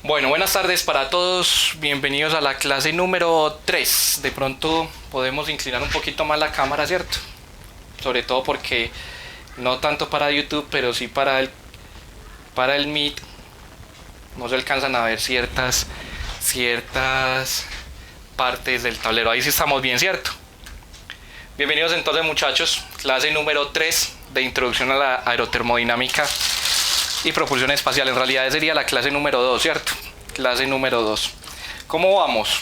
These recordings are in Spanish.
Bueno, buenas tardes para todos, bienvenidos a la clase número 3. De pronto podemos inclinar un poquito más la cámara, ¿cierto? Sobre todo porque no tanto para YouTube, pero sí para el Meet no se alcanzan a ver ciertas partes del tablero. Ahí sí estamos bien, ¿cierto? Bienvenidos entonces, muchachos, clase número 3 de introducción a la aerotermodinámica y propulsión espacial. En realidad sería la clase número 2, ¿cierto? Clase número 2. ¿Cómo vamos?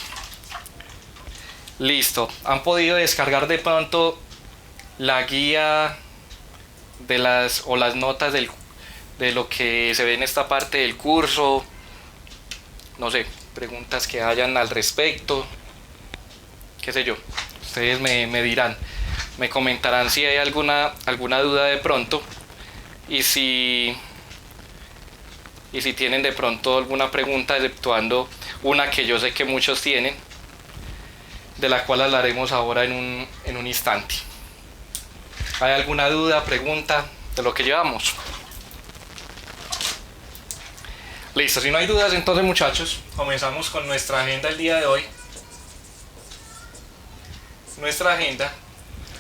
Listo. ¿Han podido descargar de pronto la guía de las notas de lo que se ve en esta parte del curso? No sé, preguntas que hayan al respecto. Qué sé yo. Ustedes me dirán, me comentarán si hay alguna duda de pronto y si tienen de pronto alguna pregunta, exceptuando una que yo sé que muchos tienen, de la cual hablaremos ahora en un instante. ¿Hay alguna duda, pregunta de lo que llevamos? Listo, si no hay dudas, entonces, muchachos, comenzamos con nuestra agenda el día de hoy. Nuestra agenda,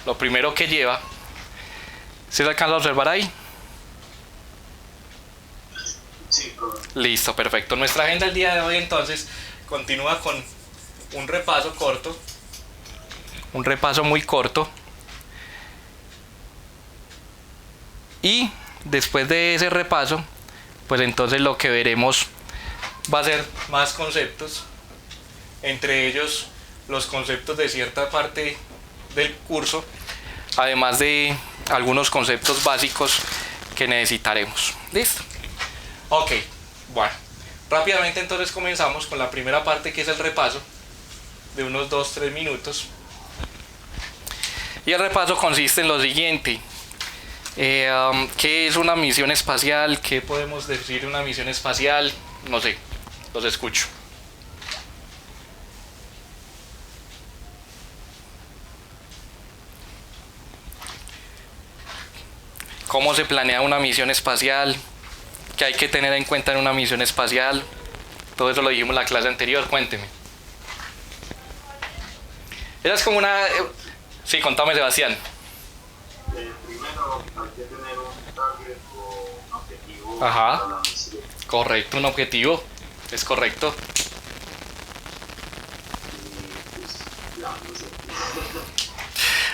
lo primero que lleva, ¿se alcanza a observar ahí? Sí, Listo, perfecto. Nuestra agenda el día de hoy entonces continúa con un repaso corto, un repaso muy corto, y después de ese repaso, pues entonces lo que veremos va a ser más conceptos, entre ellos los conceptos de cierta parte del curso, además de algunos conceptos básicos que necesitaremos. ¿Listo? Ok, bueno, rápidamente entonces comenzamos con la primera parte, que es el repaso de unos 2-3 minutos. Y el repaso consiste en lo siguiente: ¿qué es una misión espacial? ¿Qué podemos decir de una misión espacial? No sé, los escucho. ¿Cómo se planea una misión espacial? ¿Qué hay que tener en cuenta en una misión espacial? Todo eso lo dijimos en la clase anterior, cuénteme. Esa es como una... Sí, contame, Sebastián. Primero hay que tener un target o un objetivo Ajá, para la misión. correcto, un objetivo, es correcto. Y pues ya, no sé.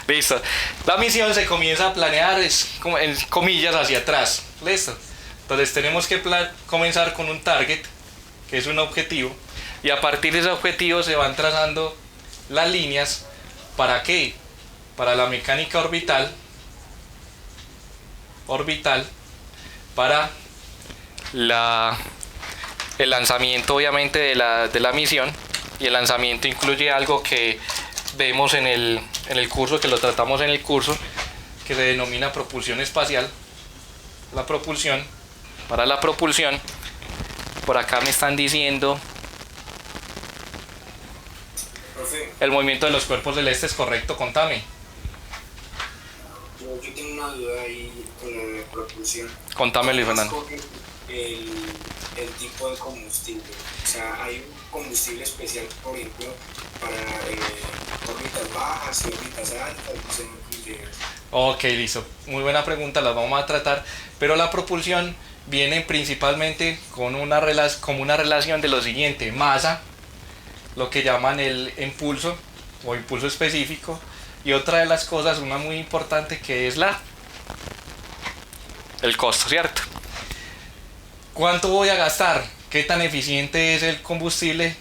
Listo. La misión se comienza a planear, es como en comillas hacia atrás. Listo. Entonces tenemos que comenzar con un target, que es un objetivo, y a partir de ese objetivo se van trazando las líneas. ¿Para qué? Para la mecánica orbital, para el lanzamiento, obviamente, de la misión. Y el lanzamiento incluye algo que vemos en el curso, que lo tratamos en el curso, que se denomina propulsión espacial. Para la propulsión, por acá me están diciendo Profe, el movimiento de los cuerpos celestes, correcto, contame. yo tengo una duda ahí con la propulsión. Contame, Luis ¿Cómo Fernando. escogen el tipo de combustible? O sea, hay un combustible especial, por ejemplo, para órbitas bajas y órbitas altas, no sé, no sé. Ok, listo. Muy buena pregunta, las vamos a tratar. Pero la propulsión viene principalmente con una relación de lo siguiente: masa, lo que llaman el impulso o impulso específico, y otra de las cosas, una muy importante, que es el costo, ¿cierto? ¿Cuánto voy a gastar? ¿Qué tan eficiente es el combustible?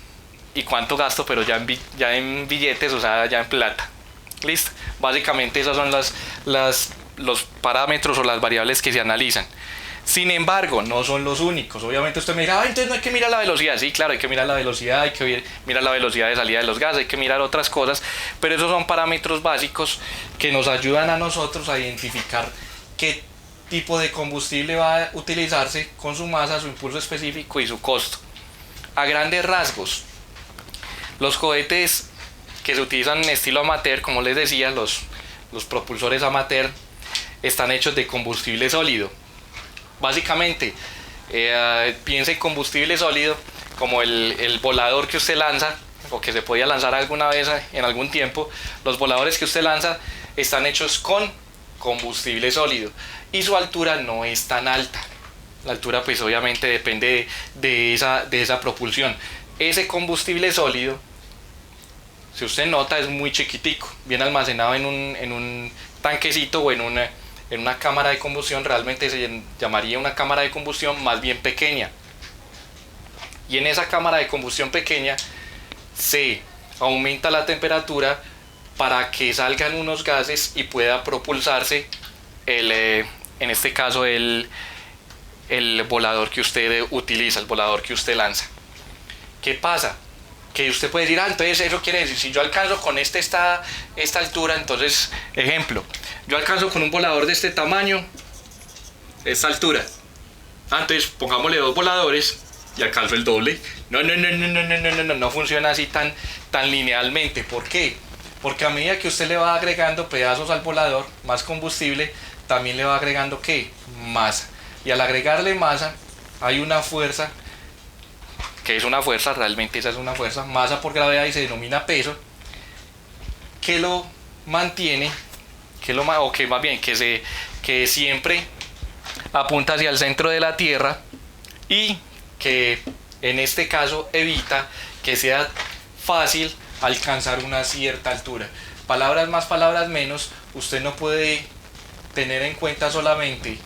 ¿Y cuánto gasto? Pero ya en billetes, o sea, ya en plata. Listo. Básicamente esos son los parámetros o las variables que se analizan. Sin embargo, no son los únicos. Obviamente usted me dirá, entonces no hay que mirar la velocidad. Sí, claro, hay que mirar la velocidad, hay que mirar la velocidad de salida de los gases, hay que mirar otras cosas, pero esos son parámetros básicos que nos ayudan a nosotros a identificar qué tipo de combustible va a utilizarse con su masa, su impulso específico y su costo. A grandes rasgos, los cohetes que se utilizan en estilo amateur, como les decía, los propulsores amateur, están hechos de combustible sólido. Básicamente, piensa en combustible sólido como el volador que usted lanza, o que se podía lanzar alguna vez en algún tiempo, los voladores que usted lanza están hechos con combustible sólido y su altura no es tan alta. La altura pues obviamente depende de esa propulsión. Ese combustible sólido, si usted nota, es muy chiquitico, bien almacenado en un tanquecito o en una cámara de combustión. Realmente se llamaría una cámara de combustión más bien pequeña. Y en esa cámara de combustión pequeña se aumenta la temperatura para que salgan unos gases y pueda propulsarse en este caso el volador que usted utiliza, el volador que usted lanza. ¿Qué pasa? Que usted puede decir, entonces eso quiere decir, si yo alcanzo con esta altura, entonces, ejemplo, yo alcanzo con un volador de este tamaño, esta altura, entonces pongámosle 2 voladores y alcanzo el doble. No funciona así tan linealmente. ¿Por qué? Porque a medida que usted le va agregando pedazos al volador, más combustible, también le va agregando ¿qué? Masa. Y al agregarle masa, hay una fuerza, que es una fuerza, realmente esa es una fuerza, masa por gravedad, y se denomina peso, que lo mantiene, que siempre apunta hacia el centro de la Tierra, y que en este caso evita que sea fácil alcanzar una cierta altura. Palabras más, palabras menos, usted no puede tener en cuenta solamente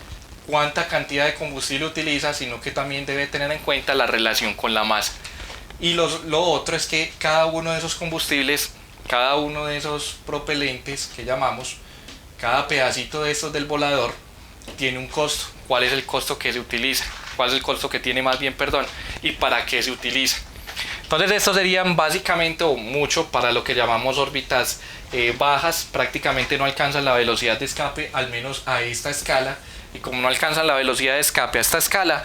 cuánta cantidad de combustible utiliza, sino que también debe tener en cuenta la relación con la masa. Y lo otro es que cada uno de esos combustibles, cada uno de esos propelentes que llamamos, cada pedacito de estos del volador tiene un costo. ¿Cuál es el costo que se utiliza? ¿Cuál es el costo que tiene más bien, perdón? ¿Y para qué se utiliza? Entonces estos serían básicamente o mucho para lo que llamamos órbitas bajas. Prácticamente no alcanzan la velocidad de escape, al menos a esta escala. Y como no alcanzan la velocidad de escape a esta escala,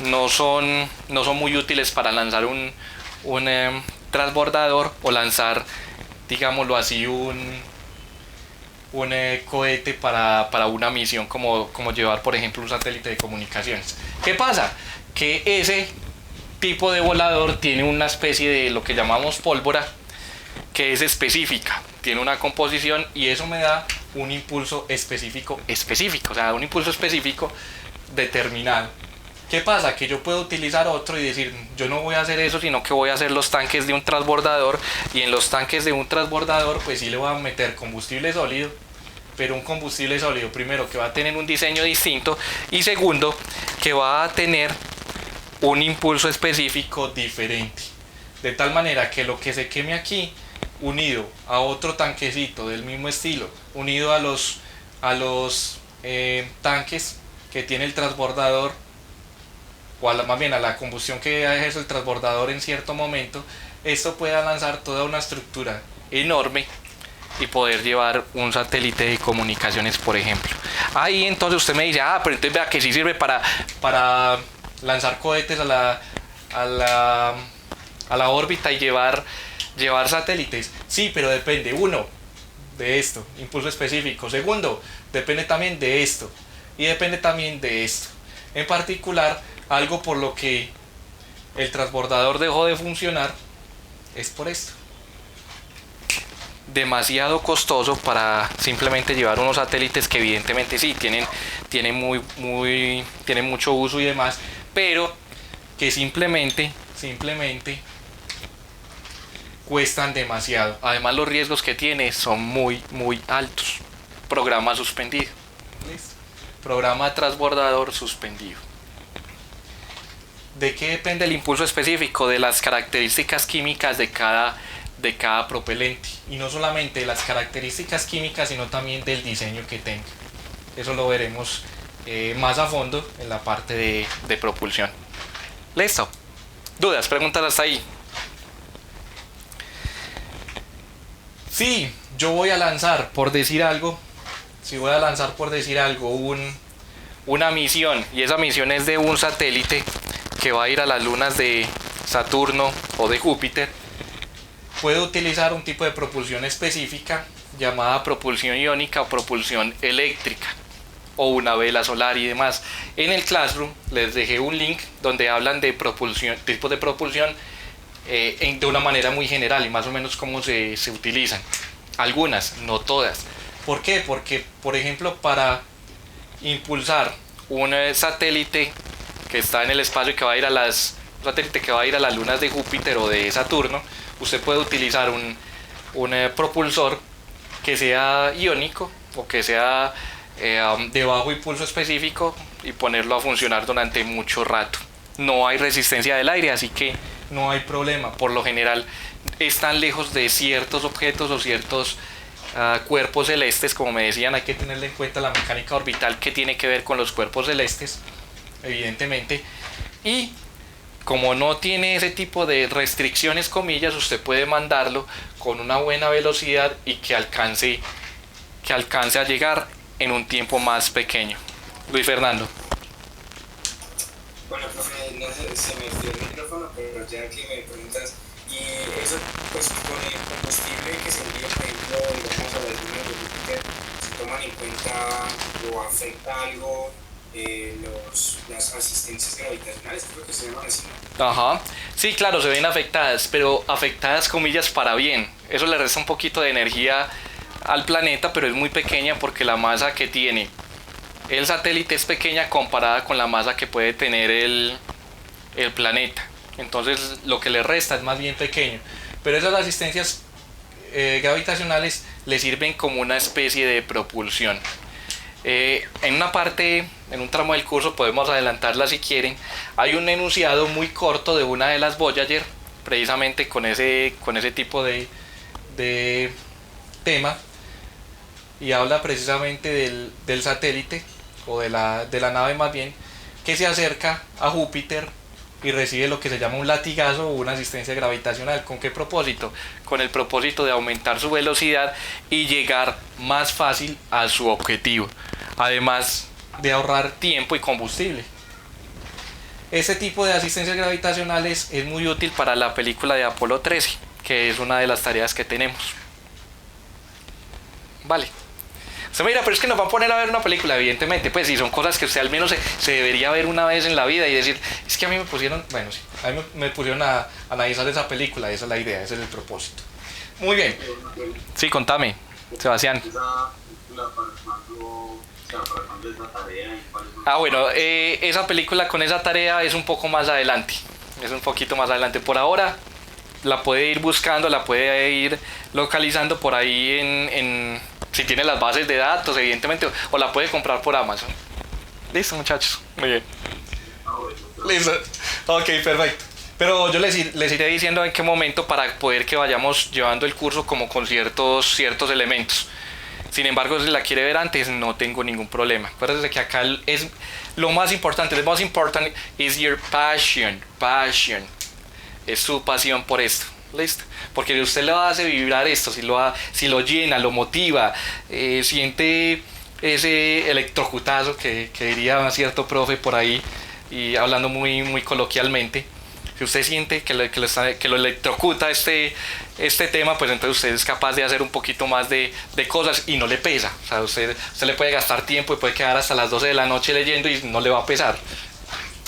no son muy útiles para lanzar un transbordador o lanzar, digámoslo así, un cohete para una misión como llevar, por ejemplo, un satélite de comunicaciones. ¿Qué pasa? Que ese tipo de volador tiene una especie de lo que llamamos pólvora, que es específica, tiene una composición, y eso me da un impulso específico, o sea, un impulso específico determinado. ¿Qué pasa? Que yo puedo utilizar otro y decir, yo no voy a hacer eso, sino que voy a hacer los tanques de un transbordador, y en los tanques de un transbordador pues sí le voy a meter combustible sólido, pero un combustible sólido, primero, que va a tener un diseño distinto, y segundo, que va a tener un impulso específico diferente, de tal manera que lo que se queme aquí, unido a otro tanquecito del mismo estilo, unido a los tanques que tiene el transbordador, o más bien a la combustión que ejerce el transbordador en cierto momento, esto pueda lanzar toda una estructura enorme y poder llevar un satélite de comunicaciones, por ejemplo. Ahí entonces usted me dice, pero entonces vea que sí sirve para lanzar cohetes a la órbita y llevar satélites. Sí, pero depende, uno, de esto, impulso específico. Segundo, depende también de esto, y depende también de esto. En particular, algo por lo que el transbordador dejó de funcionar es por esto. Demasiado costoso para simplemente llevar unos satélites que evidentemente sí tienen mucho uso y demás, pero que simplemente cuestan demasiado. Además, los riesgos que tiene son muy altos. Programa suspendido. ¿Listo? Programa transbordador suspendido. ¿De qué depende el impulso específico? De las características químicas de cada propelente, y no solamente de las características químicas, sino también del diseño que tenga. Eso lo veremos más a fondo en la parte de propulsión. ¿Listo? ¿Dudas? ¿Preguntas hasta ahí? Sí, yo voy a lanzar, por decir algo, una misión, y esa misión es de un satélite que va a ir a las lunas de Saturno o de Júpiter. Puedo utilizar un tipo de propulsión específica llamada propulsión iónica o propulsión eléctrica. o una vela solar y demás. En el Classroom les dejé un link donde hablan de propulsión, tipos de propulsión de una manera muy general y más o menos cómo se utilizan. Algunas, no todas. ¿Por qué? Porque, por ejemplo, para impulsar un satélite que está en el espacio y que va a ir a las satélite que va a ir a las lunas de Júpiter o de Saturno, usted puede utilizar un propulsor que sea iónico o que sea de bajo impulso específico y ponerlo a funcionar durante mucho rato. No hay resistencia del aire, así que no hay problema. Por lo general están lejos de ciertos objetos o ciertos cuerpos celestes, como me decían. Hay que tenerle en cuenta la mecánica orbital que tiene que ver con los cuerpos celestes, evidentemente, y como no tiene ese tipo de restricciones, comillas, usted puede mandarlo con una buena velocidad y que alcance a llegar en un tiempo más pequeño. Luis Fernando. Bueno, profe, no sé, se me fue el micrófono, pero ya que me preguntas, y eso, pues con el combustible que se envía, por ejemplo, digamos, a las lunas de Júpiter, ¿se toman en cuenta o afecta algo las asistencias gravitacionales? Creo que se llaman así, ¿no? Ajá, sí, claro, se ven afectadas, pero afectadas, comillas, para bien. Eso le resta un poquito de energía al planeta, pero es muy pequeña porque la masa que tiene el satélite es pequeña comparada con la masa que puede tener el planeta. Entonces lo que le resta es más bien pequeño, pero esas asistencias gravitacionales le sirven como una especie de propulsión. En una parte, en un tramo del curso, podemos adelantarla si quieren, hay un enunciado muy corto de una de las Voyager, precisamente con ese tipo de tema, y habla precisamente del satélite, o de la nave más bien, que se acerca a Júpiter y recibe lo que se llama un latigazo o una asistencia gravitacional. ¿Con qué propósito? Con el propósito de aumentar su velocidad y llegar más fácil a su objetivo, además de ahorrar tiempo y combustible. Este tipo de asistencias gravitacionales es muy útil para la película de Apolo 13, que es una de las tareas que tenemos. Vale. Usted me dirá, pero es que nos va a poner a ver una película, evidentemente, pues sí, son cosas que usted al menos se debería ver una vez en la vida y decir, es que a mí me pusieron, bueno, sí, a mí me pusieron a analizar esa película, esa es la idea, ese es el propósito. Muy bien. Sí, contame, Sebastián. Bueno, esa película con esa tarea es un poco más adelante, es un poquito más adelante. Por ahora la puede ir buscando, la puede ir localizando por ahí si tiene las bases de datos, evidentemente, o la puede comprar por Amazon. Listo, muchachos, muy bien. Listo, ok, perfecto. Pero yo les iré diciendo en qué momento para poder que vayamos llevando el curso como con ciertos elementos. Sin embargo, si la quiere ver antes, no tengo ningún problema. Acuérdense que acá es lo más importante. The most important is your passion. Es su pasión por esto. ¿Listo? Porque usted le hace vibrar esto, si lo llena, lo motiva, siente ese electrocutazo que diría cierto profe por ahí, y hablando muy, muy coloquialmente. Si usted siente que lo electrocuta este tema, pues entonces usted es capaz de hacer un poquito más de cosas y no le pesa. O sea, usted le puede gastar tiempo y puede quedar hasta las 12 de la noche leyendo y no le va a pesar.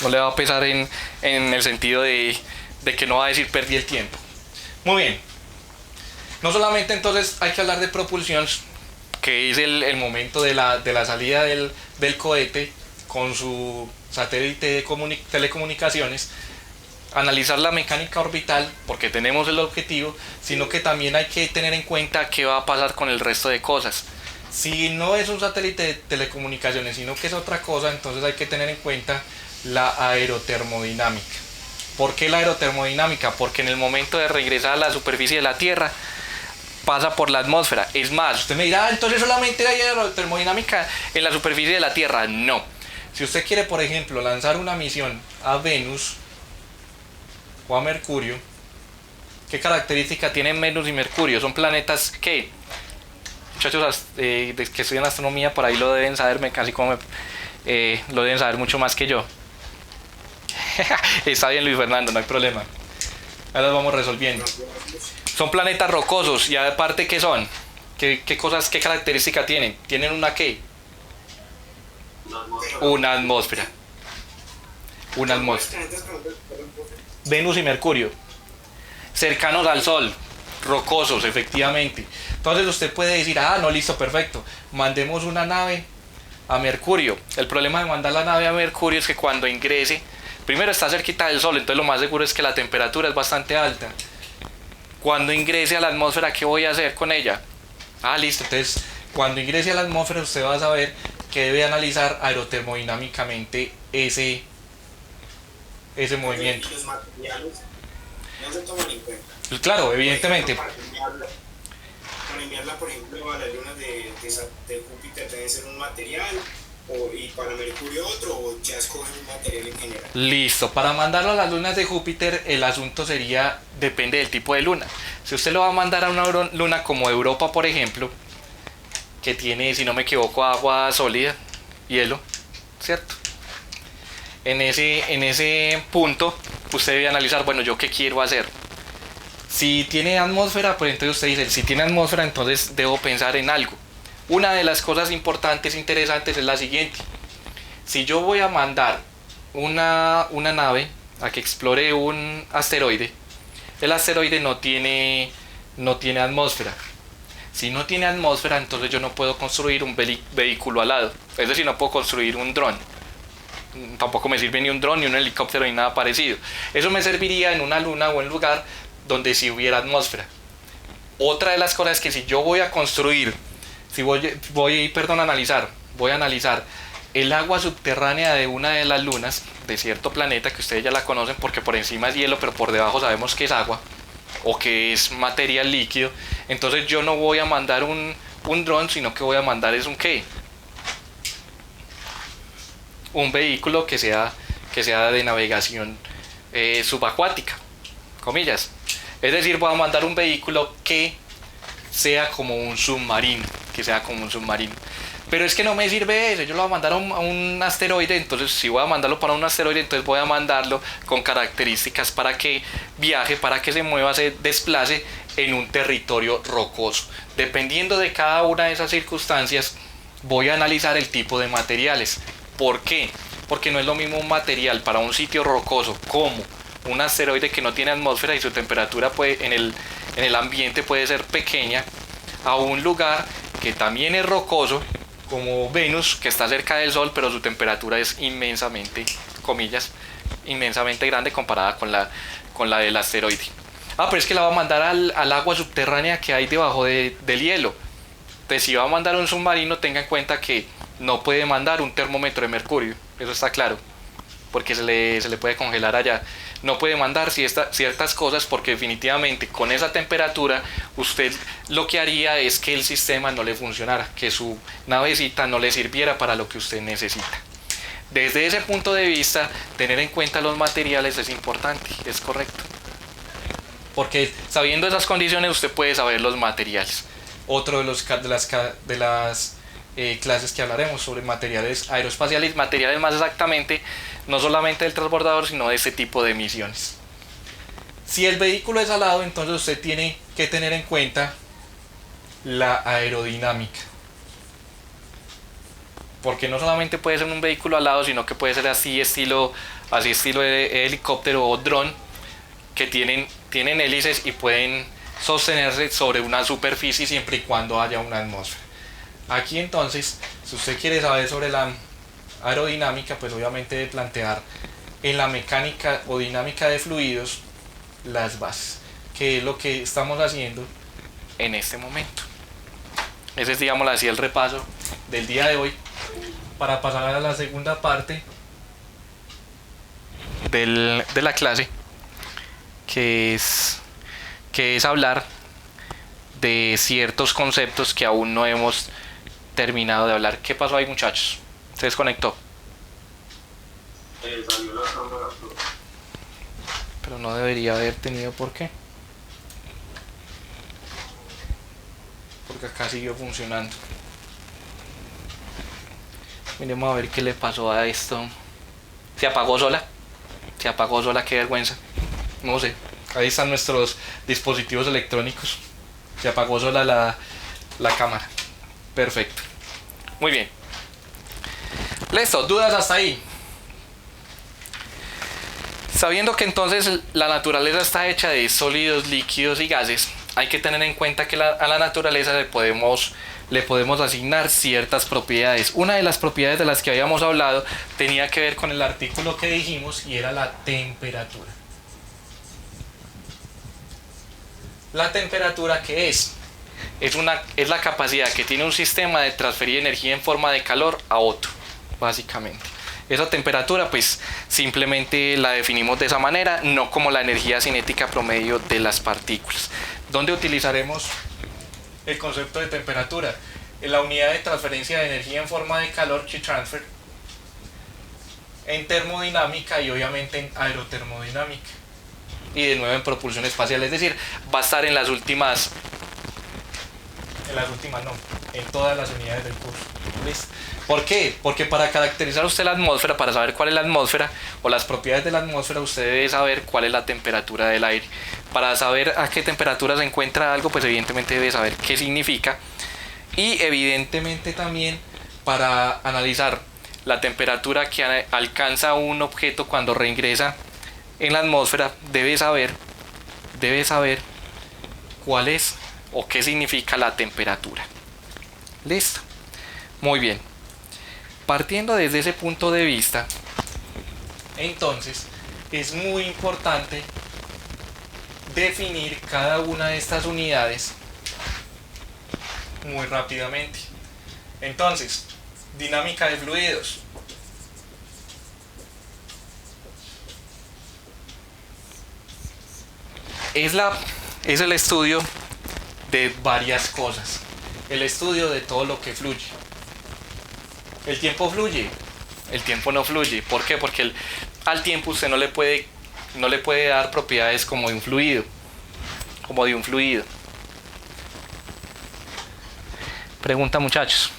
No le va a pesar en el sentido de que no va a decir perdí el tiempo. Muy bien. No solamente entonces hay que hablar de propulsión, que es el momento de la salida del cohete con su satélite de telecomunicaciones, analizar la mecánica orbital porque tenemos el objetivo, sino que también hay que tener en cuenta qué va a pasar con el resto de cosas. Si no es un satélite de telecomunicaciones, sino que es otra cosa, entonces hay que tener en cuenta la aerotermodinámica. ¿Por qué la aerotermodinámica? Porque en el momento de regresar a la superficie de la Tierra pasa por la atmósfera. Es más, usted me dirá, entonces solamente hay aerotermodinámica en la superficie de la Tierra. No. Si usted quiere, por ejemplo, lanzar una misión a Venus o a Mercurio, ¿qué característica tienen Venus y Mercurio? Son planetas que, muchachos que estudian astronomía, por ahí lo deben saber, casi como lo deben saber mucho más que yo. Está bien, Luis Fernando, no hay problema. Ahora los vamos resolviendo. Son planetas rocosos y aparte, ¿qué son? ¿Qué característica tienen? ¿Tienen una qué? Una atmósfera. Una atmósfera. Una atmósfera. Planetas con otros. Venus y Mercurio. Cercanos al Sol. Rocosos, efectivamente. Entonces usted puede decir, ah, no, listo, perfecto. Mandemos una nave a Mercurio. El problema de mandar la nave a Mercurio es que cuando ingrese, primero está cerquita del Sol, entonces lo más seguro es que la temperatura es bastante alta. Cuando ingrese a la atmósfera, ¿qué voy a hacer con ella? Ah, listo, entonces cuando ingrese a la atmósfera usted va a saber que debe analizar aerotermodinámicamente ese movimiento. Y los materiales no se toman en cuenta. Claro, evidentemente. Para enviarla, por ejemplo, a las lunas de Júpiter debe ser un material, y para Mercurio otro, o ya escogen un material en general. Listo, para mandarlo a las lunas de Júpiter el asunto sería, depende del tipo de luna. Si usted lo va a mandar a una luna como Europa, por ejemplo, que tiene, si no me equivoco, agua sólida, hielo, ¿cierto? En ese punto usted debe analizar, bueno, ¿yo qué quiero hacer? Si tiene atmósfera, pues entonces usted dice, si tiene atmósfera, entonces debo pensar en algo. Una de las cosas importantes, interesantes, es la siguiente. Si yo voy a mandar una nave a que explore un asteroide, el asteroide no tiene atmósfera. Si no tiene atmósfera, entonces yo no puedo construir un vehículo alado. Es decir, no puedo construir un dron. Tampoco me sirve ni un dron, ni un helicóptero, ni nada parecido. Eso me serviría en una luna o en un lugar donde sí hubiera atmósfera. Otra de las cosas es que si yo voy a construir, si voy a analizar el agua subterránea de una de las lunas de cierto planeta, que ustedes ya la conocen porque por encima es hielo, pero por debajo sabemos que es agua o que es material líquido, entonces yo no voy a mandar un dron, sino que voy a mandar es un vehículo que sea de navegación subacuática, comillas. Es decir, voy a mandar un vehículo que sea como un submarino, Pero es que no me sirve eso, yo lo voy a mandar a un asteroide, entonces si voy a mandarlo para un asteroide, entonces voy a mandarlo con características para que viaje, para que se mueva, se desplace en un territorio rocoso. Dependiendo de cada una de esas circunstancias, voy a analizar el tipo de materiales. ¿Por qué? Porque no es lo mismo un material para un sitio rocoso como un asteroide que no tiene atmósfera y su temperatura en el ambiente puede ser pequeña, a un lugar que también es rocoso como Venus, que está cerca del Sol, pero su temperatura es inmensamente, comillas, inmensamente grande comparada con la del asteroide. Pero es que la va a mandar al agua subterránea que hay debajo del hielo. Entonces, si va a mandar un submarino, tenga en cuenta que no puede mandar un termómetro de mercurio, eso está claro, porque se le puede congelar allá. No puede mandar ciertas cosas porque definitivamente con esa temperatura usted lo que haría es que el sistema no le funcionara, que su navecita no le sirviera para lo que usted necesita. Desde ese punto de vista, tener en cuenta los materiales es importante, es correcto. Porque sabiendo esas condiciones usted puede saber los materiales. Otro de las clases que hablaremos sobre materiales aeroespaciales, materiales más exactamente, no solamente del transbordador, sino de este tipo de misiones. Si el vehículo es alado, entonces usted tiene que tener en cuenta la aerodinámica. Porque no solamente puede ser un vehículo alado, sino que puede ser así estilo de helicóptero o dron, que tienen hélices y pueden sostenerse sobre una superficie siempre y cuando haya una atmósfera. Aquí entonces, si usted quiere saber sobre la aerodinámica, pues obviamente debe plantear en la mecánica o dinámica de fluidos las bases, que es lo que estamos haciendo en este momento. Ese es, digámoslo así, el repaso del día de hoy, para pasar a la segunda parte de la clase, que es hablar de ciertos conceptos que aún no hemos terminado de hablar. ¿Qué pasó ahí, muchachos? Se desconectó. Salió la cámara. Pero no debería haber tenido por qué. Porque acá siguió funcionando. Miremos a ver qué le pasó a esto. Se apagó sola, qué vergüenza. No sé, ahí están nuestros dispositivos electrónicos. Se apagó sola la cámara. Perfecto. Muy bien. Listo, dudas hasta ahí. Sabiendo que entonces la naturaleza está hecha de sólidos, líquidos y gases, hay que tener en cuenta que a la naturaleza le podemos asignar ciertas propiedades. Una de las propiedades de las que habíamos hablado tenía que ver con el artículo que dijimos y era la temperatura. La temperatura, ¿qué es? Es la capacidad que tiene un sistema de transferir energía en forma de calor a otro, básicamente. Esa temperatura pues simplemente la definimos de esa manera, no como la energía cinética promedio de las partículas. ¿Dónde utilizaremos el concepto de temperatura? En la unidad de transferencia de energía en forma de calor, Heat Transfer, en termodinámica y obviamente en aerotermodinámica. Y de nuevo en propulsión espacial, es decir, va a estar en las últimas no, en todas las unidades del curso. ¿Listo? ¿Por qué? Porque para caracterizar usted la atmósfera, para saber cuál es la atmósfera o las propiedades de la atmósfera, usted debe saber cuál es la temperatura del aire. Para saber a qué temperatura se encuentra algo, pues evidentemente debe saber qué significa. Y evidentemente también para analizar la temperatura que alcanza un objeto cuando reingresa en la atmósfera, debe saber cuál es o qué significa la temperatura. Listo. Muy bien. Partiendo desde ese punto de vista, entonces es muy importante definir cada una de estas unidades muy rápidamente. Entonces, dinámica de fluidos. Es el estudio de varias cosas. El estudio de todo lo que fluye. ¿El tiempo fluye? El tiempo no fluye. ¿Por qué? Porque al tiempo usted no le puede dar propiedades como de un fluido. Pregunta, muchachos.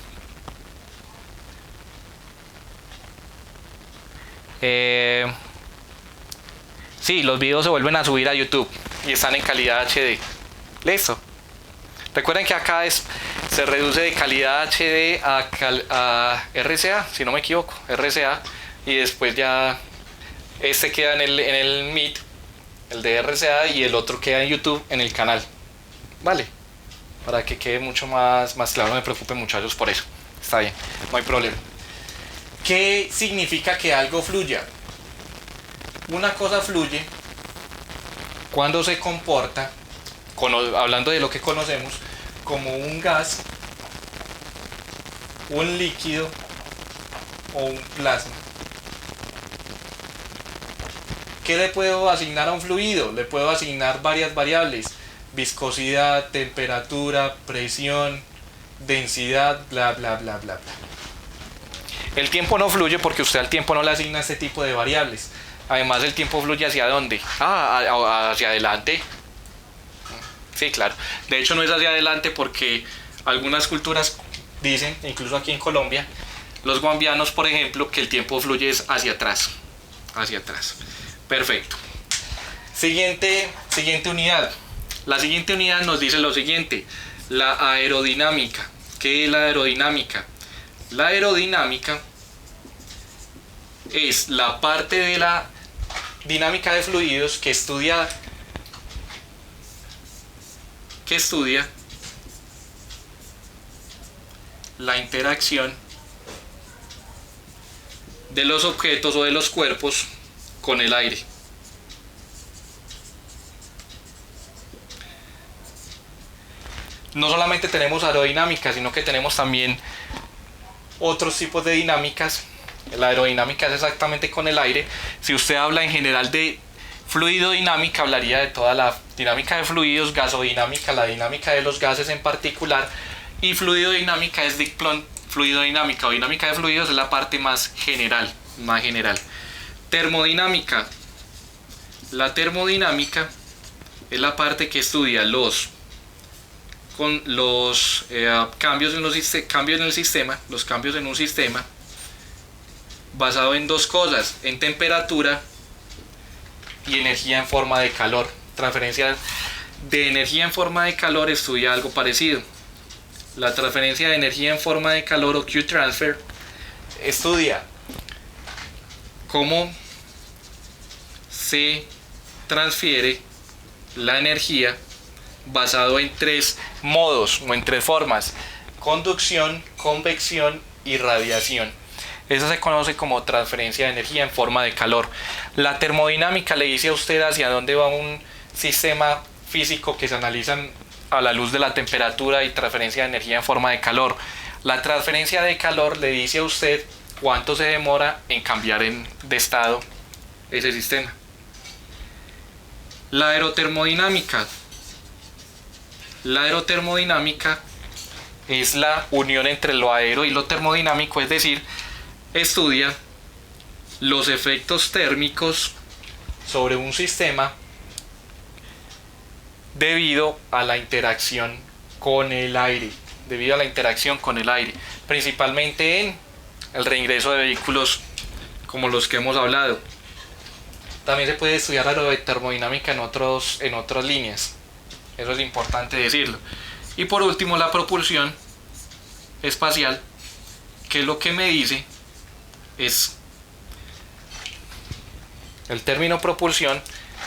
Sí, los videos se vuelven a subir a YouTube y están en calidad HD. Listo. Recuerden que acá se reduce de calidad HD a RCA, si no me equivoco, RCA, y después ya este queda en el Meet, el de RCA, y el otro queda en YouTube en el canal. Vale, para que quede mucho más claro, no me preocupen muchachos por eso. Está bien, no hay problema. ¿Qué significa que algo fluya? Una cosa fluye cuando se comporta, hablando de lo que conocemos, como un gas, un líquido o un plasma. ¿Qué le puedo asignar a un fluido? Le puedo asignar varias variables: viscosidad, temperatura, presión, densidad, bla bla bla bla bla. El tiempo no fluye porque usted al tiempo no le asigna este tipo de variables. Además, el tiempo fluye ¿hacia dónde? Hacia adelante. Sí, claro. De hecho, no es hacia adelante porque algunas culturas dicen, incluso aquí en Colombia, los guambianos, por ejemplo, que el tiempo fluye es hacia atrás. Hacia atrás. Perfecto. Siguiente unidad. La siguiente unidad nos dice lo siguiente: la aerodinámica. ¿Qué es la aerodinámica? La aerodinámica es la parte de la dinámica de fluidos que estudia la interacción de los objetos o de los cuerpos con el aire. No solamente tenemos aerodinámica, sino que tenemos también otros tipos de dinámicas. La aerodinámica es exactamente con el aire. Si usted habla en general de fluidodinámica, hablaría de toda la dinámica de fluidos, gasodinámica, la dinámica de los gases en particular, y fluidodinámica es fluidodinámica o dinámica de fluidos es la parte más general. Termodinámica. La termodinámica es la parte que estudia los cambios en un sistema basado en dos cosas: en temperatura y energía en forma de calor. Transferencia de energía en forma de calor estudia algo parecido. La transferencia de energía en forma de calor o Q transfer estudia cómo se transfiere la energía basado en 3 modos o en 3 formas: conducción, convección y radiación. Eso se conoce como transferencia de energía en forma de calor. La termodinámica le dice a usted hacia dónde va un sistema físico que se analizan a la luz de la temperatura y transferencia de energía en forma de calor. La transferencia de calor le dice a usted cuánto se demora en cambiar de estado ese sistema. La aerotermodinámica. La aerotermodinámica es la unión entre lo aero y lo termodinámico, es decir, estudia los efectos térmicos sobre un sistema debido a la interacción con el aire, principalmente en el reingreso de vehículos como los que hemos hablado. También se puede estudiar la aerotermodinámica en otras líneas, eso es importante decirlo. Y por último, la propulsión espacial, que lo que me dice es, el término propulsión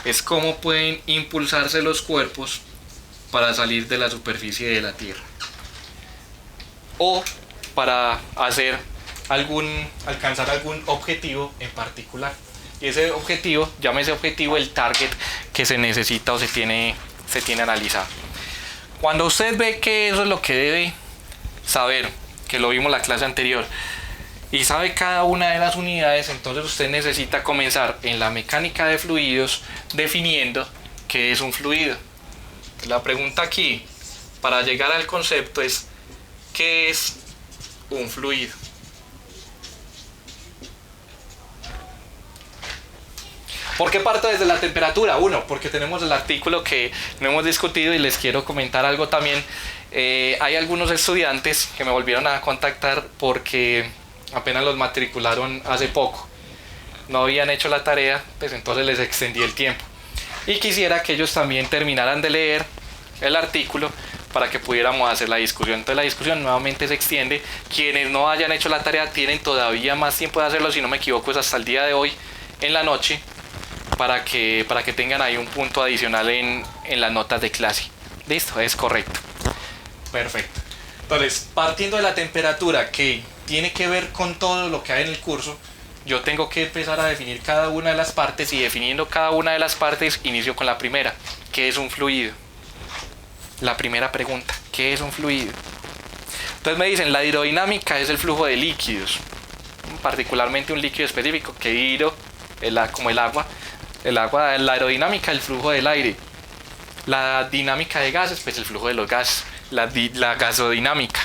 es cómo pueden impulsarse los cuerpos para salir de la superficie de la Tierra o para alcanzar algún objetivo en particular. Y ese objetivo, llámese objetivo el target que se necesita o se tiene analizado. Cuando usted ve que eso es lo que debe saber, que lo vimos en la clase anterior, y sabe cada una de las unidades, entonces usted necesita comenzar en la mecánica de fluidos definiendo qué es un fluido. La pregunta aquí, para llegar al concepto, es ¿qué es un fluido? ¿Por qué parto desde la temperatura? Uno, porque tenemos el artículo que no hemos discutido y les quiero comentar algo también. Hay algunos estudiantes que me volvieron a contactar porque apenas los matricularon hace poco. No habían hecho la tarea, pues entonces les extendí el tiempo. Y quisiera que ellos también terminaran de leer el artículo para que pudiéramos hacer la discusión. Entonces la discusión nuevamente se extiende. Quienes no hayan hecho la tarea tienen todavía más tiempo de hacerlo, si no me equivoco es hasta el día de hoy en la noche, para que tengan ahí un punto adicional en las notas de clase. Listo, es correcto. Perfecto. Entonces, partiendo de la temperatura, que tiene que ver con todo lo que hay en el curso, yo tengo que empezar a definir cada una de las partes, y definiendo cada una de las partes inicio con la primera. ¿Qué es un fluido? La primera pregunta, ¿qué es un fluido? Entonces me dicen, la hidrodinámica es el flujo de líquidos, particularmente un líquido específico, que como el agua, la aerodinámica, el flujo del aire. La dinámica de gases, pues el flujo de los gases. La gasodinámica.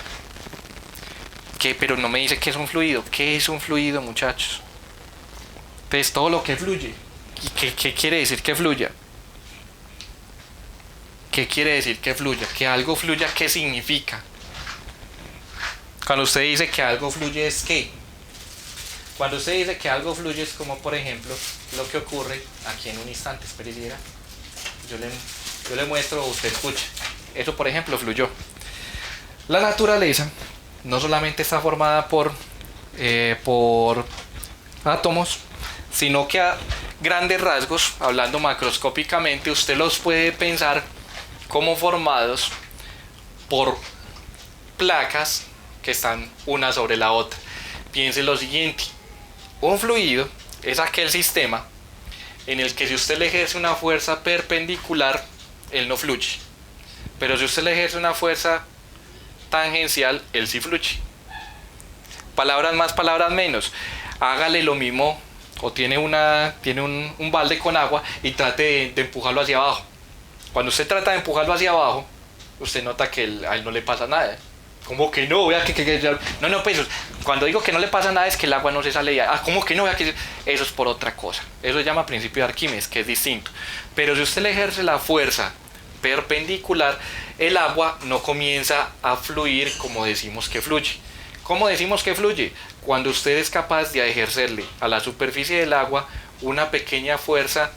Pero no me dice qué es un fluido. ¿Qué es un fluido, muchachos? Pues todo lo que fluye. ¿Y qué quiere decir que fluya? ¿Qué quiere decir que fluya? Que algo fluya, ¿qué significa? Cuando usted dice que algo fluye, ¿es qué? Cuando usted dice que algo fluye, es como, por ejemplo, lo que ocurre aquí en un instante. Espere, yo le muestro, usted escucha. Eso, por ejemplo, fluyó. La naturaleza no solamente está formada por átomos, sino que a grandes rasgos, hablando macroscópicamente, usted los puede pensar como formados por placas que están una sobre la otra. Piense lo siguiente: un fluido es aquel sistema en el que si usted le ejerce una fuerza perpendicular, él no fluye. Pero si usted le ejerce una fuerza tangencial, él sí fluye. Palabras más, palabras menos. Hágale lo mismo, o tiene un balde con agua y trate de empujarlo hacia abajo. Cuando usted trata de empujarlo hacia abajo, usted nota que a él no le pasa nada. ¿Cómo que no? Vea no, pues cuando digo que no le pasa nada es que el agua no se sale de ahí. ¿Cómo que no? Vea que eso es por otra cosa. Eso se llama principio de Arquímedes, que es distinto. Pero si usted le ejerce la fuerza perpendicular, el agua no comienza a fluir como decimos que fluye. ¿Cómo decimos que fluye? Cuando usted es capaz de ejercerle a la superficie del agua una pequeña fuerza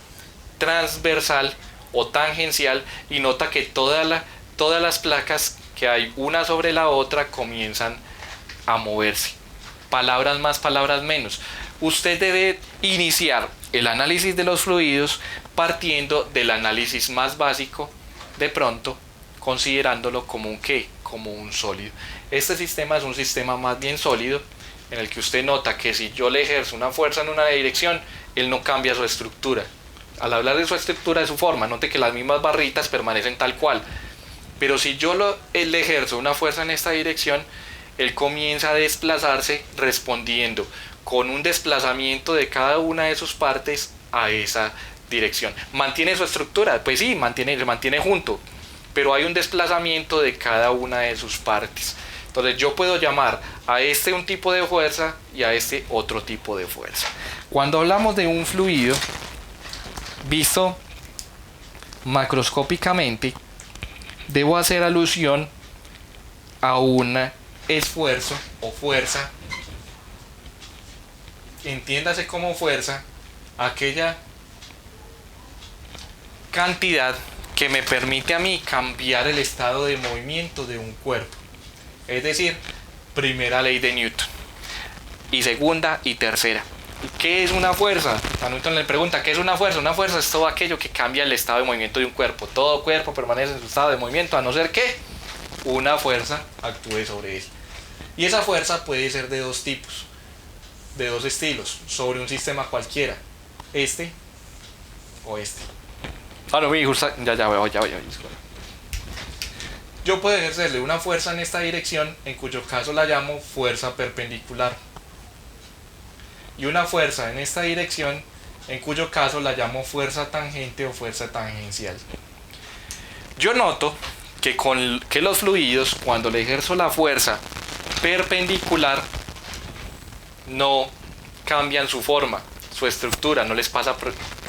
transversal o tangencial y nota que todas las placas que hay una sobre la otra comienzan a moverse. palabras más, palabras menos. Usted debe iniciar el análisis de los fluidos partiendo del análisis más básico, de pronto considerándolo como un ¿qué? Como un sólido. Este sistema es un sistema más bien sólido, en el que usted nota que si yo le ejerzo una fuerza en una dirección, él no cambia su estructura. Al hablar de su estructura, de su forma, note que las mismas barritas permanecen tal cual. Pero si yo le ejerzo una fuerza en esta dirección, él comienza a desplazarse respondiendo con un desplazamiento de cada una de sus partes a esa dirección. ¿Mantiene su estructura? Pues sí, se mantiene junto, pero hay un desplazamiento de cada una de sus partes. Entonces yo puedo llamar a este un tipo de fuerza y a este otro tipo de fuerza. Cuando hablamos de un fluido, visto macroscópicamente, debo hacer alusión a un esfuerzo o fuerza. Entiéndase como fuerza aquella cantidad que me permite a mí cambiar el estado de movimiento de un cuerpo. Es decir, primera ley de Newton y segunda y tercera. ¿Qué es una fuerza? A Newton le pregunta, ¿qué es una fuerza? Una fuerza es todo aquello que cambia el estado de movimiento de un cuerpo. Todo cuerpo permanece en su estado de movimiento a no ser que una fuerza actúe sobre él. Y esa fuerza puede ser de dos tipos, de dos estilos, sobre un sistema cualquiera, este o este. Ah, no, ya voy. Yo puedo ejercerle una fuerza en esta dirección, en cuyo caso la llamo fuerza perpendicular. Y una fuerza en esta dirección, en cuyo caso la llamo fuerza tangente o fuerza tangencial. Yo noto que los fluidos, cuando le ejerzo la fuerza perpendicular, no cambian su forma, su estructura, no les pasa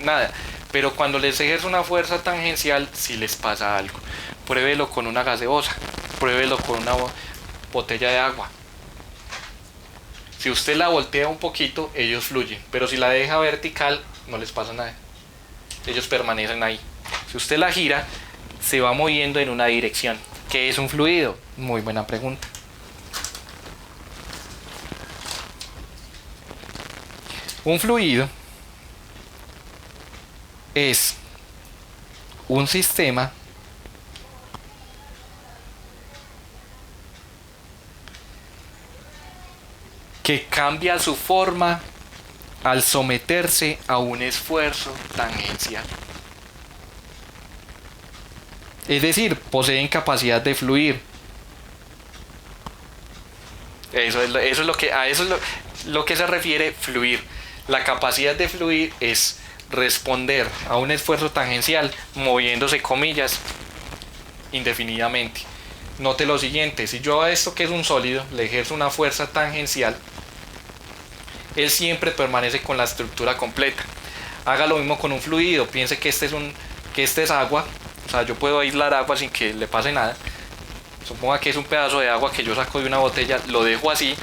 nada. Pero cuando les ejerzo una fuerza tangencial, sí les pasa algo. Pruébelo con una gaseosa, pruébelo con una botella de agua. Si usted la voltea un poquito, ellos fluyen, pero si la deja vertical, no les pasa nada. Ellos permanecen ahí. Si usted la gira, se va moviendo en una dirección. ¿Qué es un fluido? Muy buena pregunta. Un fluido es un sistema que cambia su forma al someterse a un esfuerzo tangencial. Es decir, poseen capacidad de fluir. Eso es lo que se refiere fluir. La capacidad de fluir es responder a un esfuerzo tangencial moviéndose, comillas, indefinidamente. Note lo siguiente: si yo a esto que es un sólido le ejerzo una fuerza tangencial, él siempre permanece con la estructura completa. Haga lo mismo con un fluido. Piense que este es agua. O sea, yo puedo aislar agua sin que le pase nada. Suponga que es un pedazo de agua que yo saco de una botella, lo dejo así.